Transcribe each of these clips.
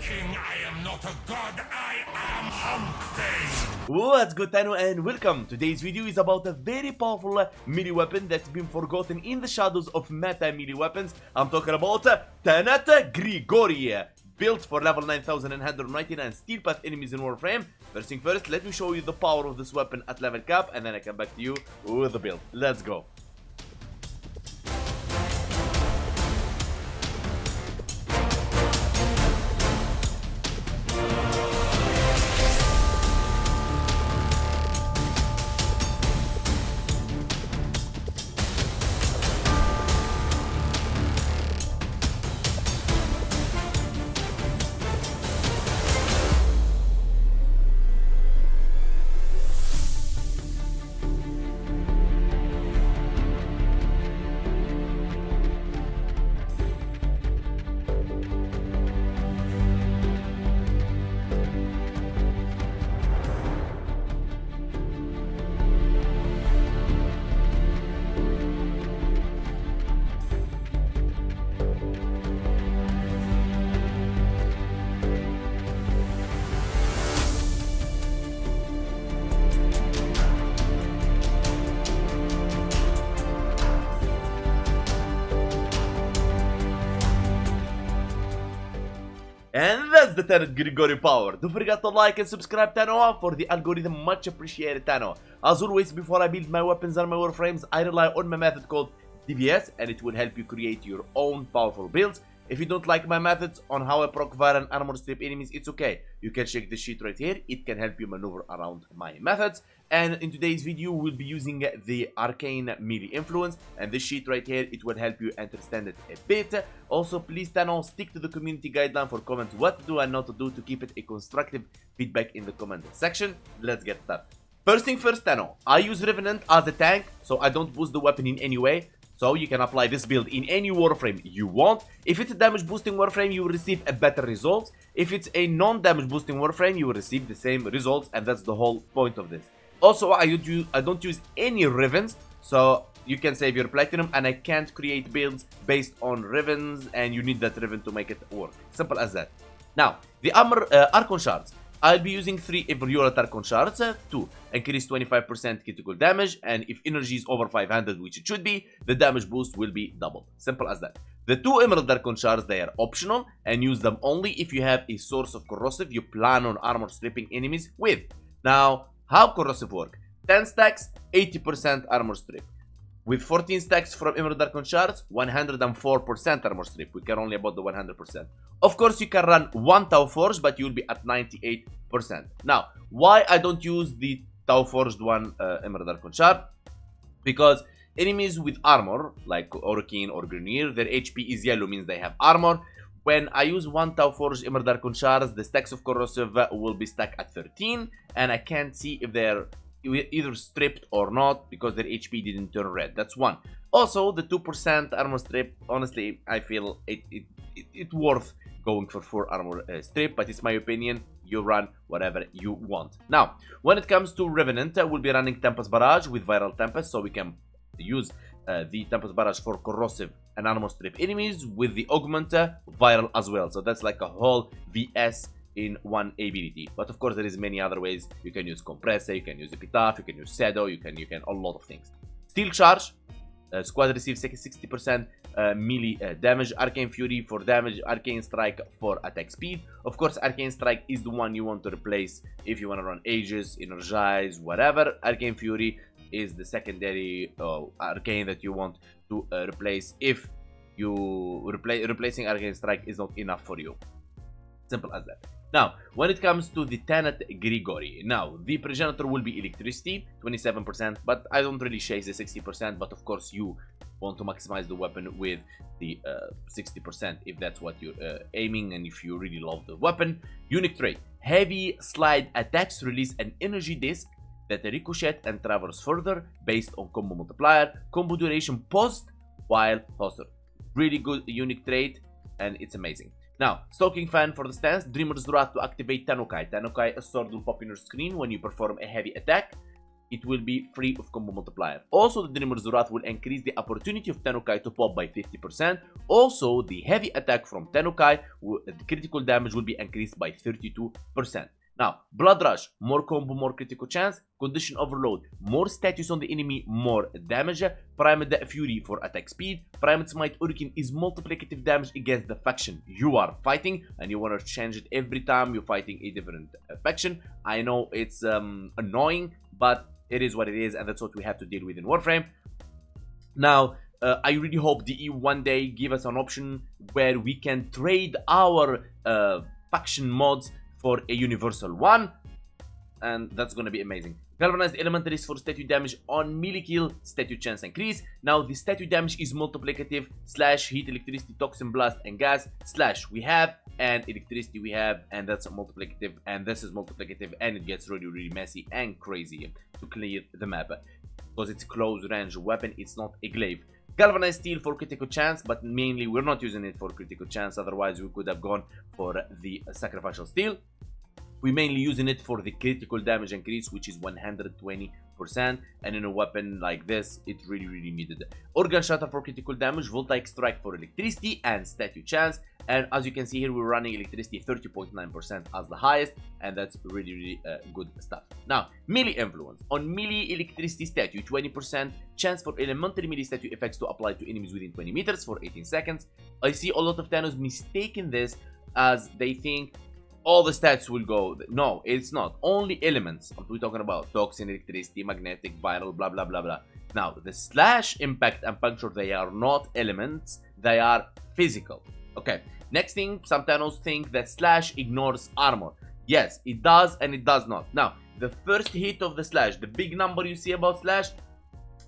king, I am not a god, I am Hump. What's good, Tano, and welcome. Today's video is about a very powerful melee weapon that's been forgotten in the shadows of meta melee weapons. I'm talking about Tenet Grigori, built for level 9199 steel path enemies in Warframe. First thing first, let me show you the power of this weapon at level cap, and then I come back to you with the build. Let's go. And that's the Tenet Grigori power. Don't forget to like and subscribe, Tano, for the algorithm. Much appreciated, Tano. As always, before I build my weapons and my warframes, I rely on my method called DVS, and it will help you create your own powerful builds. If you don't like my methods on how I proc fire and armor strip enemies, it's okay. You can check the sheet right here. It can help you maneuver around my methods. And in today's video, we'll be using the arcane melee influence. And this sheet right here, it will help you understand it a bit. Also, please, Tano, stick to the community guideline for comments what to do and not to do to keep it a constructive feedback in the comment section. Let's get started. First thing first, Tano, I use Revenant as a tank, so I don't boost the weapon in any way. So you can apply this build in any warframe you want. If it's a damage boosting warframe, you will receive a better result. If it's a non-damage boosting warframe, you will receive the same results, and that's the whole point of this. Also, I don't use any Rivens, so you can save your platinum, and I can't create builds based on Rivens, and you need that Riven to make it work. Simple as that. Now, the armor Archon shards. I'll be using 3 Evolution Archon shards to increase 25% critical damage, and if energy is over 500, which it should be, the damage boost will be doubled. Simple as that. The 2 Emerald Archon shards, they are optional, and use them only if you have a source of corrosive you plan on armor stripping enemies with. Now, how corrosive work? 10 stacks, 80% armor strip. With 14 stacks from Emerald Archon shards, 104% armor strip. We care only about the 100%. Of course, you can run 1 Tau Forge, but you'll be at 98%. Now, why I don't use the Tau Forged one Emerald Archon shard? Because enemies with armor, like Orokin or Grenier, their HP is yellow, means they have armor. When I use 1 Tau Forged Emerald Archon shards, the stacks of corrosive will be stacked at 13, and I can't see if they're either stripped or not because their HP didn't turn red. That's one. Also, the 2% armor strip, honestly, I feel it's worth going for 4 armor strip, but it's my opinion. You run whatever you want. Now, when it comes to Revenant, we'll be running Tempest Barrage with Viral Tempest, so we can use the Tempest Barrage for corrosive and armor strip enemies with the Augment Viral as well. So that's like a whole VS in one ability. But of course, there is many other ways. You can use Compressor, you can use Epitaph, you can use Shadow, you can a lot of things. Steel Charge, squad receives 60% melee damage. Arcane Fury for damage, Arcane Strike for attack speed. Of course, Arcane Strike is the one you want to replace if you want to run Aegis, Energize, whatever. Arcane Fury is the secondary arcane that you want to replace if you replacing Arcane Strike is not enough for you. Simple as that. Now, when it comes to the Tenet Grigori, now, the Progenitor will be Electricity, 27%, but I don't really chase the 60%, but of course you want to maximize the weapon with the 60% if that's what you're aiming and if you really love the weapon. Unique trait, Heavy Slide attacks release an energy disc that ricochet and travels further based on combo multiplier, combo duration paused while hosted. Really good unique trait, and it's amazing. Now, Stalking Fan for the stance, Dreamer's Wrath to activate Tanokai. Tanokai, a sword will pop in your screen when you perform a heavy attack. it will be free of combo multiplier. Also, the Dreamer's Wrath will increase the opportunity of Tenukai to pop by 50%. Also, the heavy attack from Tenukai, the critical damage will be increased by 32%. Now, Blood Rush, more combo, more critical chance. Condition Overload, more status on the enemy, more damage. Primed Fury for attack speed. Primed Smite Hurricane is multiplicative damage against the faction you are fighting, and you want to change it every time you're fighting a different faction. I know it's annoying, but it is what it is, and that's what we have to deal with in Warframe. Now, I really hope DE one day give us an option where we can trade our faction mods for a universal one, and that's gonna be amazing. Galvanized Elementaries for statue damage on melee kill, statue chance increase. Now the statue damage is multiplicative / heat, electricity, toxin, blast, and gas / we have, and electricity we have, and that's a multiplicative, and this is multiplicative, and it gets really messy and crazy to clear the map because it's a close range weapon, it's not a glaive. Galvanized Steel for critical chance, but mainly we're not using it for critical chance, otherwise we could have gone for the sacrificial steel. We're mainly using it for the critical damage increase, which is 120%, and in a weapon like this, it really needed. Organ Shatter for critical damage, Voltaic Strike for electricity and statue chance, and as you can see here, we're running electricity 30.9% as the highest, and that's really good stuff. Now, melee influence. On melee electricity statue, 20% chance for elementary melee statue effects to apply to enemies within 20 meters for 18 seconds. I see a lot of Thanos mistaking this as they think all the stats will go. No, it's not. Only elements. What we're talking about: toxin, electricity, magnetic, viral, blah blah blah blah. Now, the slash, impact, and puncture, they are not elements. They are physical. Okay. Next thing, some Thanos think that slash ignores armor. Yes, it does and it does not. Now, the first hit of the slash, the big number you see about slash,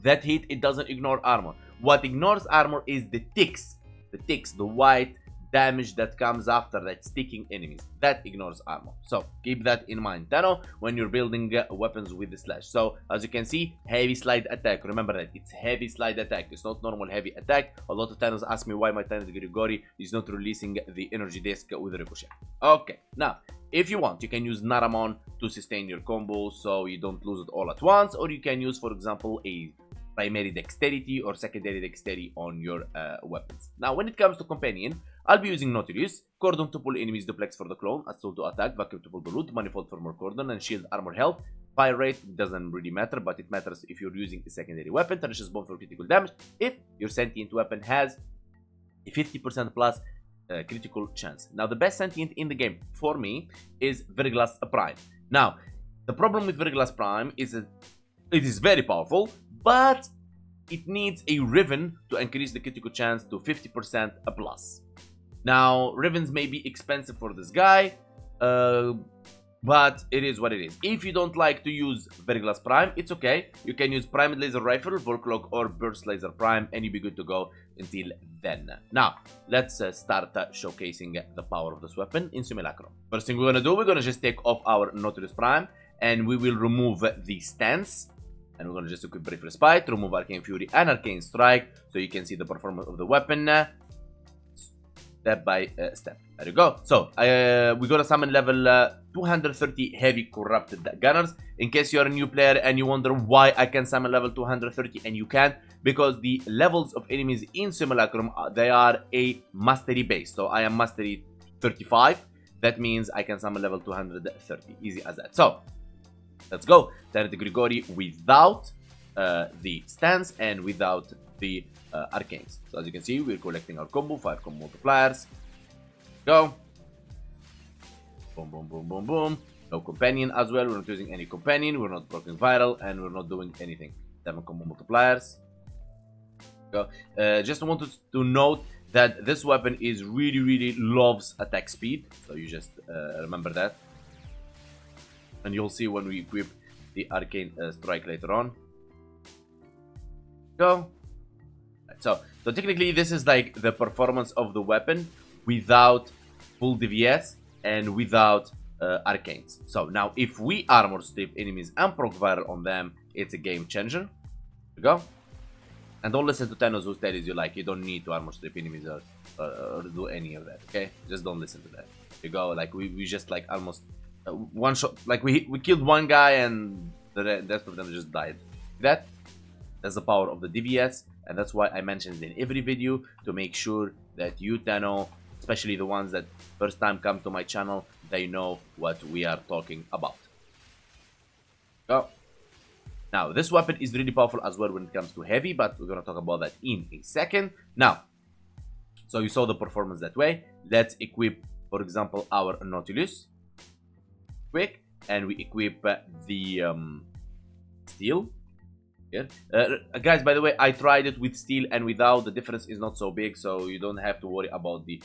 that hit, it doesn't ignore armor. What ignores armor is the ticks, the white damage that comes after that, sticking enemies. That ignores armor. So keep that in mind, Thanos, when you're building weapons with the slash. So as you can see, heavy slide attack. Remember that it's heavy slide attack. It's not normal heavy attack. A lot of Thanos ask me why my Tenet Grigori is not releasing the energy disc with ricochet. Okay, now if you want, you can use Naramon to sustain your combo so you don't lose it all at once, or you can use, for example, a primary dexterity or secondary dexterity on your weapons. Now, when it comes to companion, I'll be using Nautilus, Cordon to pull enemies, Duplex for the clone, Assault to attack, Vacuum to pull the loot, Manifold for more Cordon, and Shield armor health. Fire rate doesn't really matter, but it matters if you're using a secondary weapon. Tenacious Bomb for critical damage if your sentient weapon has a 50% plus critical chance. Now, the best sentient in the game for me is Verglas Prime. Now, the problem with Verglas Prime is that it is very powerful, but it needs a Riven to increase the critical chance to 50% plus. Now, Rivens may be expensive for this guy, but it is what it is. If you don't like to use Verglas Prime, it's okay. You can use Primed Laser Rifle, Volclog, or Burst Laser Prime, and you'll be good to go until then. Now, let's start showcasing the power of this weapon in Simulacrum. First thing we're gonna do, we're gonna just take off our Nautilus Prime, and we will remove the stance. And we're gonna just equip Brief Respite, remove Arcane Fury and Arcane Strike, so you can see the performance of the weapon step by step. There you go. So we're gonna summon level 230 heavy corrupted gunners. In case you're a new player and you wonder why I can summon level 230 and you can't, because the levels of enemies in Simulacrum, they are a mastery base. So I am mastery 35. That means I can summon level 230. Easy as that. So let's go. Tenet Grigori without the stance and without the arcanes. So as you can see, we're collecting our combo, 5 combo multipliers. Go. Boom, boom, boom, boom, boom. No companion as well. We're not using any companion. We're not proccing viral, and we're not doing anything. 7 combo multipliers. Go. Just wanted to note that this weapon is really loves attack speed. So you just remember that. And you'll see when we equip the arcane strike later on. Go. So technically this is like the performance of the weapon without full DVS and without arcanes. So now if we armor strip enemies and proc viral on them, it's a game changer. There you go. And don't listen to Thanos who tells you like you don't need to armor strip enemies or do any of that. Okay, just don't listen to that. There you go. Like we just like almost one shot, like we killed one guy and The rest of them just died. That's the power of the DVS, and that's why I mentioned in every video to make sure that you Tano, especially the ones that first time comes to my channel, they know what we are talking about. So, now this weapon is really powerful as well when it comes to heavy, but we're gonna talk about that in a second. Now, so you saw the performance that way. Let's equip, for example, our Nautilus quick, and we equip the steel. Yeah. Guys, by the way, I tried it with steel and without. The difference is not so big, so you don't have to worry about the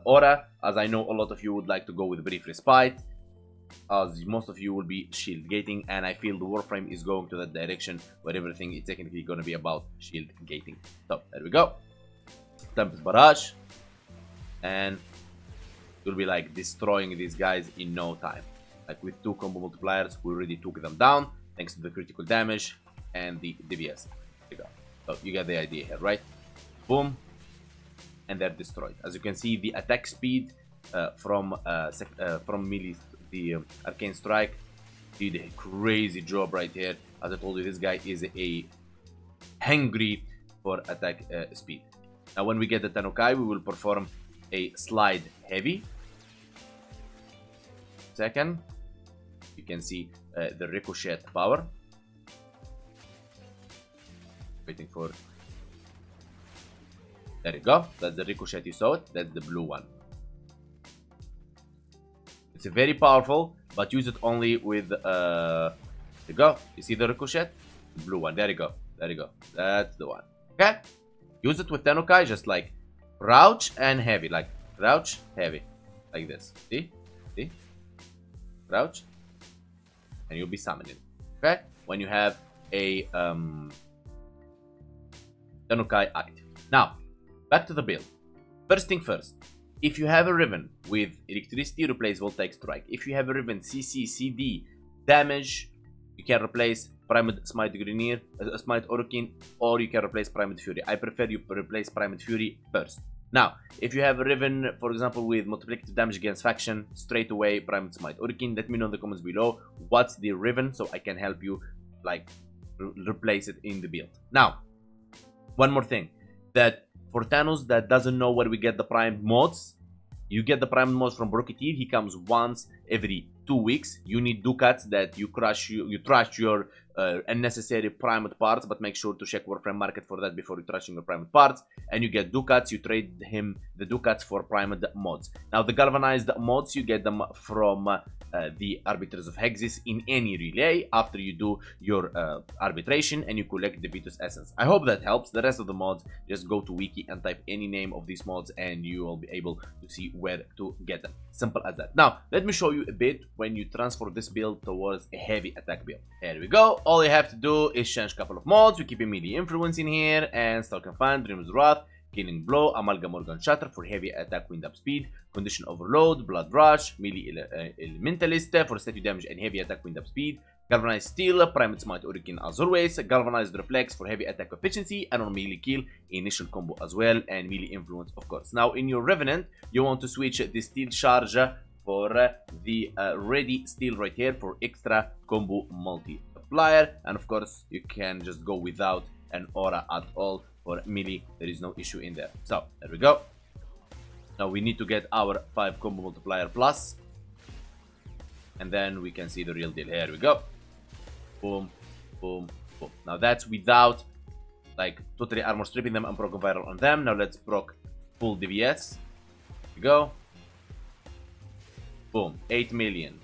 aura, as I know a lot of you would like to go with brief respite, as most of you will be shield gating, and I feel the Warframe is going to that direction where everything is technically going to be about shield gating. So there we go. Tempest Barrage, and you'll be like destroying these guys in no time. Like with 2 combo multipliers, we already took them down thanks to the critical damage and the DBS. There you go. So you get the idea here, right? Boom, and they're destroyed. As you can see, the attack speed from melee, the arcane strike, did a crazy job right here. As I told you, this guy is a hungry for attack speed. Now, when we get the Tanokai, we will perform a slide heavy. Second, you can see the ricochet power. Waiting for. There you go. That's the ricochet you saw it. That's the blue one. It's very powerful, but use it only with. There you go. You see the ricochet? Blue one. There you go. There you go. That's the one. Okay. Use it with Tenokai, just like crouch and heavy, like crouch, heavy, like this. See? See? Crouch, and you'll be summoning. Okay? When you have a Tenokai active. Now, back to the build. First thing first. If you have a Riven with electricity, replace Voltaic Strike. If you have a Riven CC, CD, damage, you can replace Primed Smite Grenier, Smite Orokin, or you can replace Primed Fury. I prefer you replace Primed Fury first. Now, if you have a Riven, for example, with multiplicative damage against faction, straight away Primed Smite Orokin. Let me know in the comments below what's the Riven, so I can help you, like, replace it in the build. Now, one more thing, that for Thanos that doesn't know where we get the primed mods, you get the primed mods from Brocketeer. He comes once every 2 weeks. You need ducats that you trash your unnecessary primed parts, but make sure to check Warframe Market for that before you trashing your primed parts. And you get ducats, you trade him the ducats for primed mods. Now the galvanized mods, you get them from the Arbiters of Hexis in any relay after you do your arbitration and you collect the Vitus Essence. I hope that helps. The rest of the mods, just go to wiki and type any name of these mods and you will be able to see where to get them. Simple as that. Now, let me show you a bit when you transfer this build towards a heavy attack build. Here we go. All you have to do is change a couple of mods. We keep a melee influence in here and Stalk and Fan, Dream's Wrath, Killing Blow, Amalgam Organ Shatter for heavy attack wind up speed, Condition Overload, Blood Rush, Melee Elementalist for statue damage and heavy attack wind up speed, Galvanized Steel, Primed Smite Orokin as always, Galvanized Reflex for heavy attack efficiency, and on melee kill, initial combo as well, and melee influence of course. Now in your Revenant, you want to switch the Steel Charge for the ready steel right here for extra combo multiplier, and of course you can just go without an aura at all. For melee, there is no issue in there. So there we go. Now we need to get our 5 combo multiplier plus, and then we can see the real deal. Here we go. Boom, boom, boom. Now that's without like totally armor stripping them and proc viral on them. Now let's proc full DVS. Here we go. Boom. 8 million,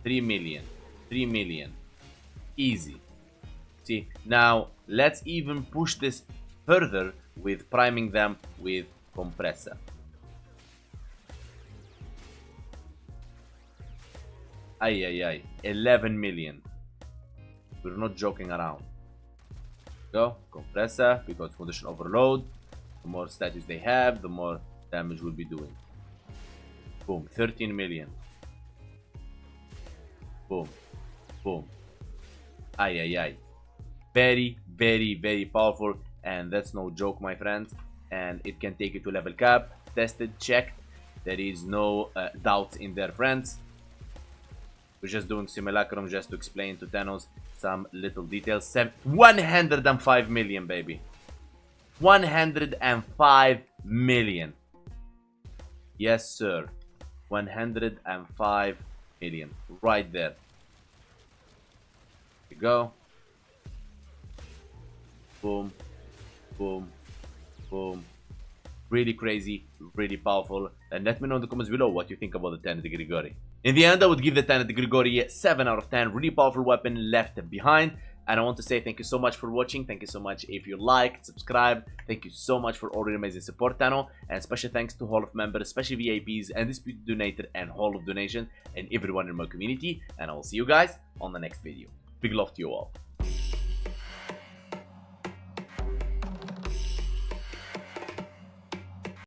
3 million, 3 million. Easy. See, now let's even push this further with priming them with compressor. Ay, ay, ay. 11 million. We're not joking around. Go, compressor, because condition overload. The more status they have, the more damage we'll be doing. Boom, 13 million. Boom, boom. Ay, ay, ay. Very, very, very powerful, and that's no joke, my friends. And it can take you to level cap. Tested, checked. There is no doubts in there, friends. We're just doing simulacrum just to explain to Thanos some little details. 105 million, baby. 105 million. Yes, sir. 105 million. Right there. Here we go. Boom. Boom. Boom. Really crazy, really powerful. And let me know in the comments below what you think about the Tenet Grigori. In the end, I would give the Tenet Grigori 7 out of 10. Really powerful weapon left behind. And I want to say thank you so much for watching. Thank you so much if you liked, subscribed. Thank you so much for all the amazing support, channel. And special thanks to Hall of members, especially VIPs, and disputed donator, and Hall of donations, and everyone in my community. And I will see you guys on the next video. Big love to you all.